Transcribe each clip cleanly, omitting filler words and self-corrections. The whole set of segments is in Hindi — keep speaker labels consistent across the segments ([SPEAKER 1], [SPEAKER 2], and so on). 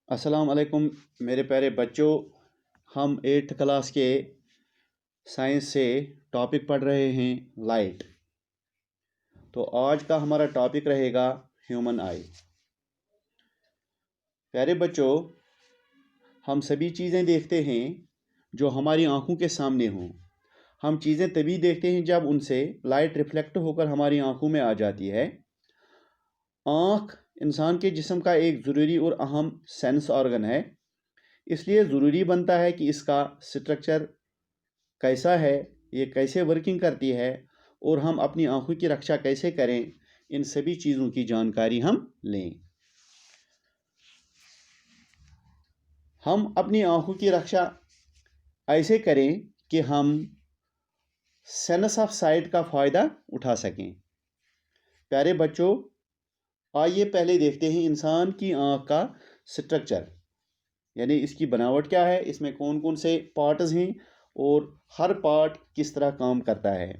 [SPEAKER 1] अस्सलाम वालेकुम मेरे प्यारे बच्चों। हम 8th क्लास के साइंस से टॉपिक पढ़ रहे हैं लाइट। तो आज का हमारा टॉपिक रहेगा ह्यूमन आई। प्यारे बच्चों, हम सभी चीज़ें देखते हैं जो हमारी आंखों के सामने हों। हम चीज़ें तभी देखते हैं जब उनसे लाइट रिफ्लेक्ट होकर हमारी आंखों में आ जाती है। आँख इंसान के जिस्म का एक ज़रूरी और अहम सेंस ऑर्गन है, इसलिए ज़रूरी बनता है कि इसका स्ट्रक्चर कैसा है, ये कैसे वर्किंग करती है और हम अपनी आंखों की रक्षा कैसे करें, इन सभी चीज़ों की जानकारी हम लें। हम अपनी आंखों की रक्षा ऐसे करें कि हम सेंस ऑफ साइट का फ़ायदा उठा सकें। प्यारे बच्चों, आइए पहले देखते हैं इंसान की आंख का स्ट्रक्चर, यानी इसकी बनावट क्या है, इसमें कौन कौन से पार्ट्स हैं और हर पार्ट किस तरह काम करता है।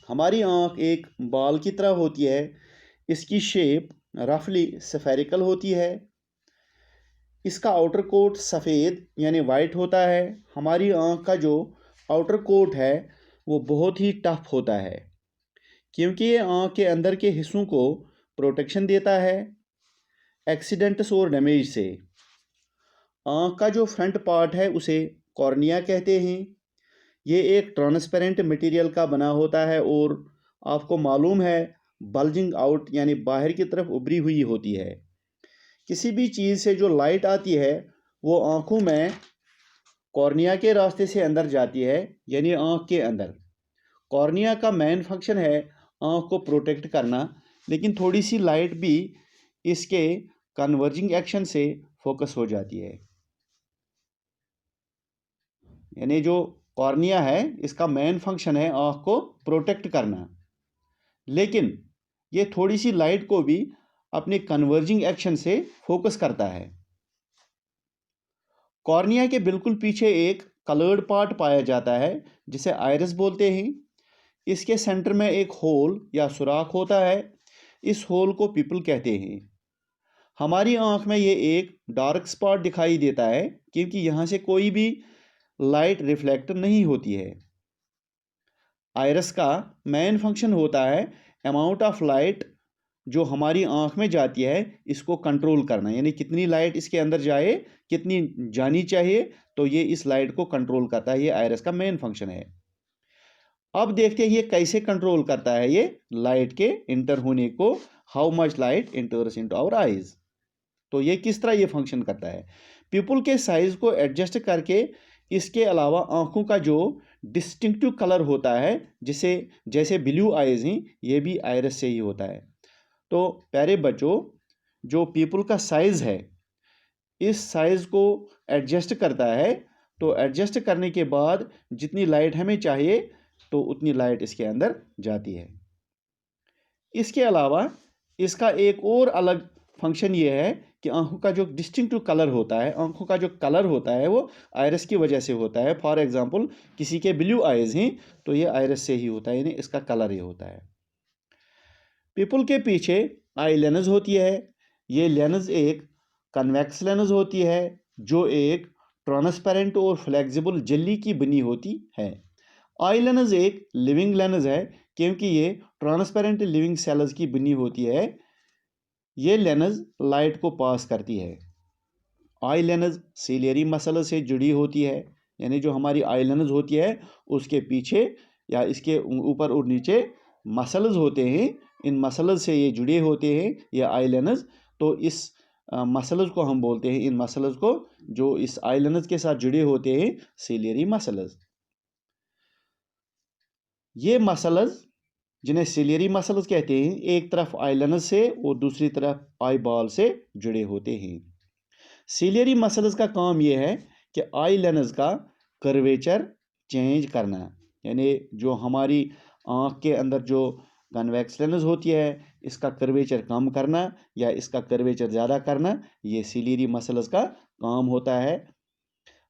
[SPEAKER 1] हमारी आँख एक बॉल की तरह होती है। इसकी शेप रफली स्फेरिकल होती है। इसका आउटर कोट सफ़ेद यानी वाइट होता है। हमारी आँख का जो आउटर कोट है वो बहुत ही टफ होता है, क्योंकि ये आँख के अंदर के हिस्सों को प्रोटेक्शन देता है एक्सीडेंट्स और डैमेज से। आँख का जो फ्रंट पार्ट है उसे कॉर्निया कहते हैं। ये एक ट्रांसपेरेंट मटेरियल का बना होता है और आपको मालूम है बल्जिंग आउट यानी बाहर की तरफ उभरी हुई होती है। किसी भी चीज़ से जो लाइट आती है वो आँखों में कॉर्निया के रास्ते से अंदर जाती है, यानी आँख के अंदर। कॉर्निया का मेन फंक्शन है आँख को प्रोटेक्ट करना, लेकिन थोड़ी सी लाइट भी इसके कन्वर्जिंग एक्शन से फोकस हो जाती है। यानी जो कॉर्निया है इसका मेन फंक्शन है आँख को प्रोटेक्ट करना, लेकिन ये थोड़ी सी लाइट को भी अपने कन्वर्जिंग एक्शन से फोकस करता है। कॉर्निया के बिल्कुल पीछे एक कलर्ड पार्ट पाया जाता है जिसे आइरिस बोलते हैं। इसके सेंटर में एक होल या सुराख होता है। इस होल को पिपल कहते हैं। हमारी आँख में ये एक डार्क स्पॉट दिखाई देता है क्योंकि यहाँ से कोई भी लाइट रिफ्लेक्ट नहीं होती है। आइरिस का मेन फंक्शन होता है अमाउंट ऑफ लाइट जो हमारी आँख में जाती है इसको कंट्रोल करना, यानी कितनी लाइट इसके अंदर जाए, कितनी जानी चाहिए, तो ये इस लाइट को कंट्रोल करता है। ये आइरिस का मेन फंक्शन है। अब देखते हैं ये कैसे कंट्रोल करता है ये लाइट के इंटर होने को, how much light enters into our eyes. तो ये किस तरह ये फंक्शन करता है, पीपल के साइज को एडजस्ट करके। इसके अलावा आंखों का जो डिस्टिंक्टिव कलर होता है, जिसे जैसे ब्लू आइज हैं, ये भी आइरिस से ही होता है। तो प्यारे बच्चों, जो पीपल का साइज है इस साइज को एडजस्ट करता है। तो एडजस्ट करने के बाद जितनी लाइट हमें चाहिए तो उतनी लाइट इसके अंदर जाती है। इसके अलावा इसका एक और अलग फंक्शन ये है कि आंखों का जो डिस्टिंक्टिव कलर होता है, आंखों का जो कलर होता है वो आइरिस की वजह से होता है। फॉर एग्जांपल किसी के ब्लू आइज हैं तो ये आइरिस से ही होता है, यानी इसका कलर ये होता है। पीपल के पीछे आई लेंस होती है। ये लेंस एक कन्वेक्स लेंस होती है जो एक ट्रांसपेरेंट और फ्लेक्सिबल जेली की बनी होती है। आई लेंस एक लिविंग लेंस है क्योंकि ये ट्रांसपेरेंट लिविंग सेल्स की बनी होती है। ये लेंस लाइट को पास करती है। आई लेंस सिलियरी मसल से जुड़ी होती है, यानी जो हमारी आई लेंस होती है उसके पीछे या इसके ऊपर और नीचे मसल्स होते हैं। इन मसल्स से ये जुड़े होते हैं ये आई लेंस। तो इस मसल्स को हम बोलते हैं, इन मसल्स को जो इस आई लेंस के साथ जुड़े होते हैं, सिलियरी मसल्स। ये मसल्स जिन्हें सिलियरी मसल्स कहते हैं एक तरफ आई लेंस से और दूसरी तरफ आई बॉल से जुड़े होते हैं। सिलियरी मसल्स का काम यह है कि आई लेंस का कर्वेचर चेंज करना, यानी जो हमारी आँख के अंदर जो कन्वेक्स लेंस होती है इसका कर्वेचर कम करना या इसका कर्वेचर ज़्यादा करना, ये सिलियरी मसल्स का काम होता है।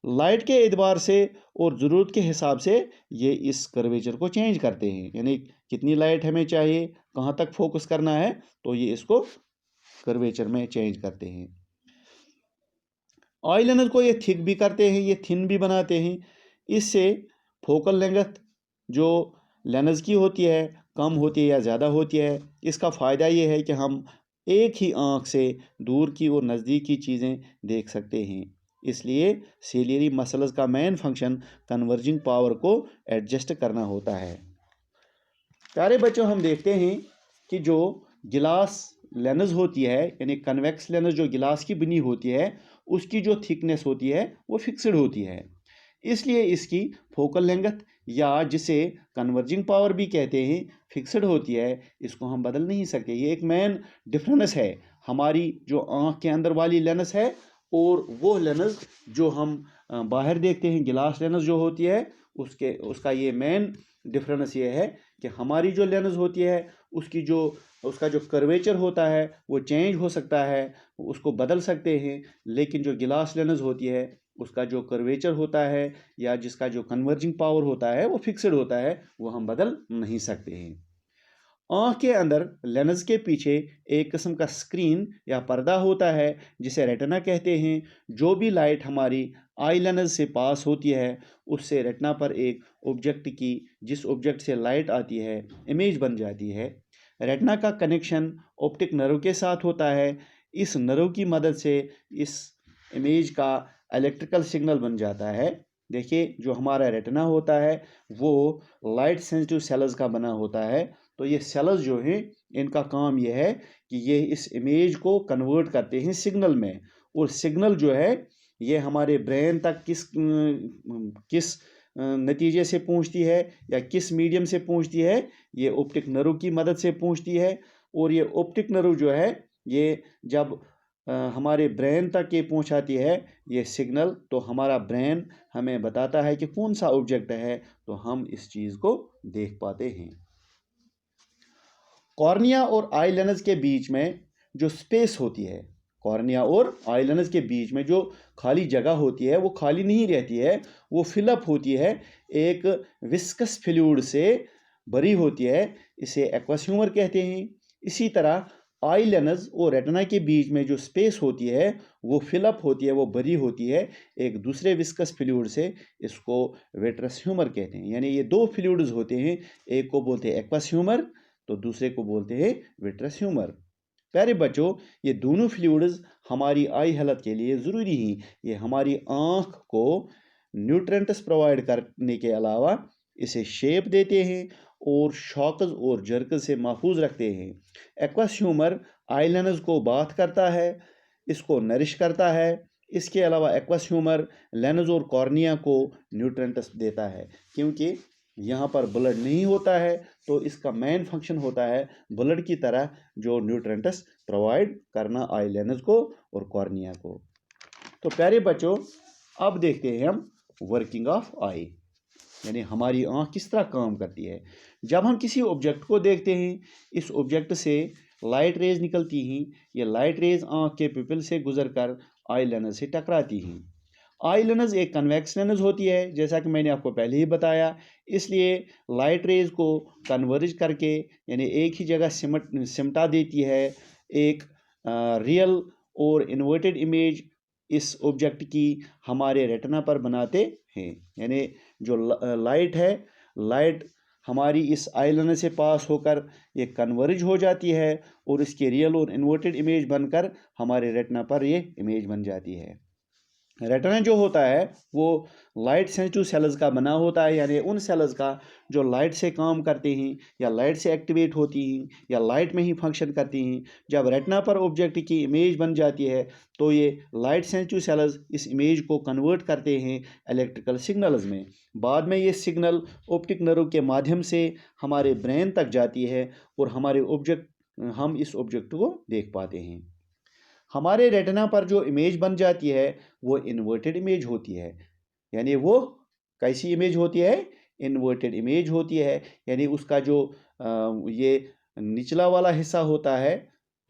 [SPEAKER 1] लाइट के एतबार से और ज़रूरत के हिसाब से ये इस कर्वेचर को चेंज करते हैं, यानी कितनी लाइट हमें चाहिए, कहाँ तक फोकस करना है, तो ये इसको कर्वेचर में चेंज करते हैं। आई लेंस को ये थिक भी करते हैं, ये थिन भी बनाते हैं। इससे फोकल लेंथ जो लेंस की होती है कम होती है या ज़्यादा होती है। इसका फ़ायदा ये है कि हम एक ही आँख से दूर की और नज़दीक की चीज़ें देख सकते हैं। इसलिए सिलियरी मसल्स का मेन फंक्शन कन्वर्जिंग पावर को एडजस्ट करना होता है। प्यारे बच्चों, हम देखते हैं कि जो गिलास लेंस होती है यानी कन्वेक्स लेंस जो गिलास की बनी होती है उसकी जो थिकनेस होती है वो फिक्स्ड होती है। इसलिए इसकी फोकल लेंथ या जिसे कन्वर्जिंग पावर भी कहते हैं फिक्स्ड होती है। इसको हम बदल नहीं सकते। ये एक मेन डिफरेंस है हमारी जो आँख के अंदर वाली लेंस है और वो लेंस जो हम बाहर देखते हैं गिलास लेंस जो होती है उसका ये मेन डिफरेंस ये है कि हमारी जो लेंस होती है उसका जो कर्वेचर होता है वो चेंज हो सकता है, उसको बदल सकते हैं। लेकिन जो गिलास लेंस होती है उसका जो कर्वेचर होता है या जिसका जो कन्वर्जिंग पावर होता है वो फिक्स्ड होता है, वो हम बदल नहीं सकते हैं। आँख के अंदर लेंस के पीछे एक किस्म का स्क्रीन या पर्दा होता है जिसे रेटिना कहते हैं। जो भी लाइट हमारी आई लेंस से पास होती है उससे रेटिना पर एक ऑब्जेक्ट की जिस ऑब्जेक्ट से लाइट आती है इमेज बन जाती है। रेटिना का कनेक्शन ऑप्टिक नर्व के साथ होता है। इस नर्व की मदद से इस इमेज का इलेक्ट्रिकल सिग्नल बन जाता है। देखिए, जो हमारा रेटिना होता है वो लाइट सेंसिटिव सेल्स का बना होता है। तो ये सेल्स जो हैं इनका काम ये है कि ये इस इमेज को कन्वर्ट करते हैं सिग्नल में, और सिग्नल जो है ये हमारे ब्रेन तक किस नतीजे से पहुंचती है या किस मीडियम से पहुंचती है, ये ऑप्टिक नर्व की मदद से पहुंचती है। और ये ऑप्टिक नर्व जो है ये जब हमारे ब्रेन तक ये पहुंचाती है ये सिग्नल, तो हमारा ब्रेन हमें बताता है कि कौन सा ऑब्जेक्ट है, तो हम इस चीज़ को देख पाते हैं। कॉर्निया और आई लेंस के बीच में जो स्पेस होती है, कॉर्निया और आई लेंस के बीच में जो खाली जगह होती है वो खाली नहीं रहती है, वो फिलअप होती है एक विस्कस फ्लूइड से भरी होती है। इसे एक्वस ह्यूमर कहते हैं। इसी तरह आई लेंस और रेटिना के बीच में जो स्पेस होती है वो फिलअप होती है, वो भरी होती है एक दूसरे विस्कस फ्लूइड से। इसको विट्रस ह्यूमर कहते हैं। यानी ये दो फ्लूइड्स होते हैं, एक को बोलते हैं एक्वस ह्यूमर तो दूसरे को बोलते हैं विट्रस ह्यूमर। प्यारे बच्चों, ये दोनों फ्लूइड्स हमारी आई हेल्थ के लिए ज़रूरी हैं। ये हमारी आँख को न्यूट्रेंट्स प्रोवाइड करने के अलावा इसे शेप देते हैं और शॉक्स और जर्क से महफूज रखते हैं। एक्वस ह्यूमर आई लेंस को बाथ करता है, इसको नरिश करता है। इसके अलावा एक्वस ह्यूमर लेंस और कॉर्निया को न्यूट्रेंट्स देता है। क्योंकि यहाँ पर ब्लड नहीं होता है तो इसका मेन फंक्शन होता है ब्लड की तरह जो न्यूट्रेंट्स प्रोवाइड करना आई लेंस को और कॉर्निया को। तो प्यारे बच्चों, अब देखते हैं हम वर्किंग ऑफ आई, यानी हमारी आँख किस तरह काम करती है। जब हम किसी ऑब्जेक्ट को देखते हैं, इस ऑब्जेक्ट से लाइट रेज निकलती हैं। ये लाइट रेज आँख के पिपल से गुजरकर आई लेंस से टकराती हैं। आई लेंस एक कन्वेक्स लेंस होती है, जैसा कि मैंने आपको पहले ही बताया। इसलिए लाइट रेज को कन्वर्ज करके यानी एक ही जगह सिमटा देती है एक रियल और इन्वर्टेड इमेज इस ऑब्जेक्ट की हमारे रेटिना पर बनाते हैं। यानी जो लाइट है, लाइट हमारी इस आई लेंस से पास होकर ये कन्वर्ज हो जाती है और इसकी रियल और इन्वर्टेड इमेज बनकर हमारे रेटिना पर ये इमेज बन जाती है। रेटिना जो होता है वो लाइट सेंसिटिव सेल्स का बना होता है, यानी उन सेल्स का जो लाइट से काम करते हैं या लाइट से एक्टिवेट होती हैं या लाइट में ही फंक्शन करती हैं। जब रेटिना पर ऑब्जेक्ट की इमेज बन जाती है तो ये लाइट सेंसिटिव सेल्स इस इमेज को कन्वर्ट करते हैं इलेक्ट्रिकल सिग्नल्स में। बाद में ये सिग्नल ऑप्टिक नर्व के माध्यम से हमारे ब्रेन तक जाती है और हम इस ऑब्जेक्ट को देख पाते हैं। हमारे रेटिना पर जो इमेज बन जाती है वो इन्वर्टेड इमेज होती है। यानी वो कैसी इमेज होती है? इन्वर्टेड इमेज होती है। यानी उसका जो ये निचला वाला हिस्सा होता है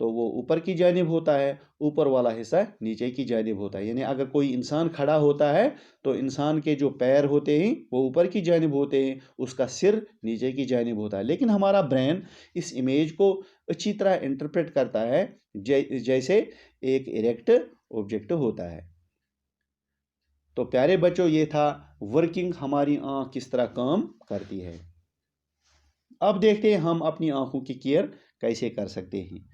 [SPEAKER 1] तो वो ऊपर की जानिब होता है, ऊपर वाला हिस्सा नीचे की जानिब होता है। यानी अगर कोई इंसान खड़ा होता है तो इंसान के जो पैर होते हैं वो ऊपर की जानिब होते हैं, उसका सिर नीचे की जानिब होता है। लेकिन हमारा ब्रेन इस इमेज को अच्छी तरह इंटरप्रेट करता है जैसे एक इरेक्ट ऑब्जेक्ट होता है। तो प्यारे बच्चों, ये था वर्किंग, हमारी आँख किस तरह काम करती है। अब देखते हैं हम अपनी आँखों की केयर कैसे कर सकते हैं।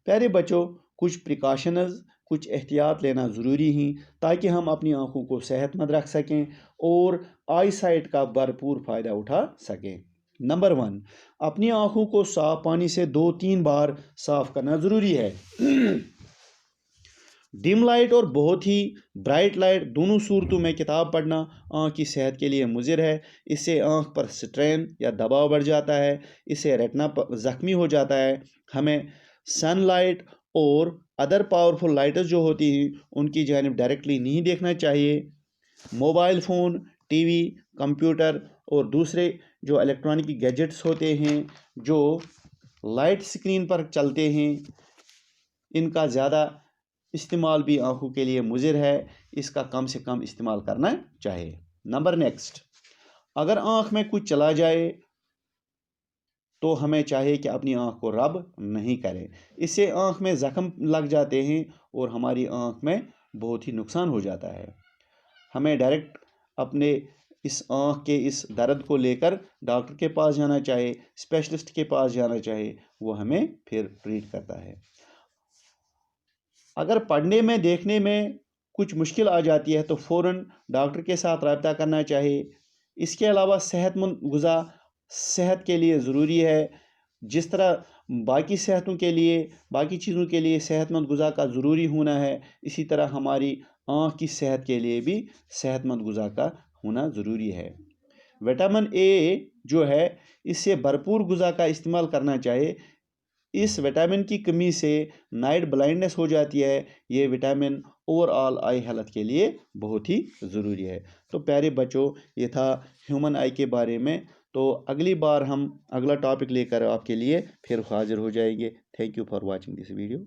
[SPEAKER 1] प्यारे बच्चों, कुछ प्रिकॉशंस, कुछ एहतियात लेना ज़रूरी हैं ताकि हम अपनी आँखों को सेहतमंद रख सकें और आई साइट का भरपूर फ़ायदा उठा सकें। नंबर 1, अपनी आँखों को साफ़ पानी से 2-3 बार साफ़ करना ज़रूरी है। डिम लाइट और बहुत ही ब्राइट लाइट, दोनों सूरतों में किताब पढ़ना आँख की सेहत के लिए मुज़िर है। इससे आँख पर स्ट्रेन या दबाव बढ़ जाता है, इससे रेटिना ज़ख्मी हो जाता है। हमें सनलाइट और अदर पावरफुल लाइट्स जो होती हैं उनकी जानिब डायरेक्टली नहीं देखना चाहिए। मोबाइल फ़ोन, टीवी, कंप्यूटर और दूसरे जो इलेक्ट्रॉनिक गैजेट्स होते हैं जो लाइट स्क्रीन पर चलते हैं, इनका ज़्यादा इस्तेमाल भी आँखों के लिए मुज़िर है। इसका कम से कम इस्तेमाल करना चाहिए। नंबर नेक्स्ट, अगर आँख में कुछ चला जाए तो हमें चाहिए कि अपनी आँख को रब नहीं करें। इससे आँख में ज़ख्म लग जाते हैं और हमारी आँख में बहुत ही नुकसान हो जाता है। हमें डायरेक्ट अपने इस आँख के इस दर्द को लेकर डॉक्टर के पास जाना चाहिए, स्पेशलिस्ट के पास जाना चाहिए, वो हमें फिर ट्रीट करता है। अगर पढ़ने में, देखने में कुछ मुश्किल आ जाती है तो फ़ौरन डॉक्टर के साथ रब्ता करना चाहिए। इसके अलावा सेहतमंद ग़िज़ा सेहत के लिए ज़रूरी है। जिस तरह बाकी सेहतों के लिए, बाकी चीज़ों के लिए सेहतमंद ग़िज़ा का ज़रूरी होना है, इसी तरह हमारी आँख की सेहत के लिए भी सेहतमंद ग़िज़ा का होना ज़रूरी है। विटामिन ए जो है, इससे भरपूर ग़िज़ा का इस्तेमाल करना चाहिए। इस विटामिन की कमी से नाइट ब्लाइंडनेस हो जाती है। ये विटामिन ओवरऑल आई हेल्थ के लिए बहुत ही ज़रूरी है। तो प्यारे बच्चों, ये था ह्यूमन आई के बारे में। तो अगली बार हम अगला टॉपिक लेकर आपके लिए फिर हाजिर हो जाएंगे। Thank you for watching this video.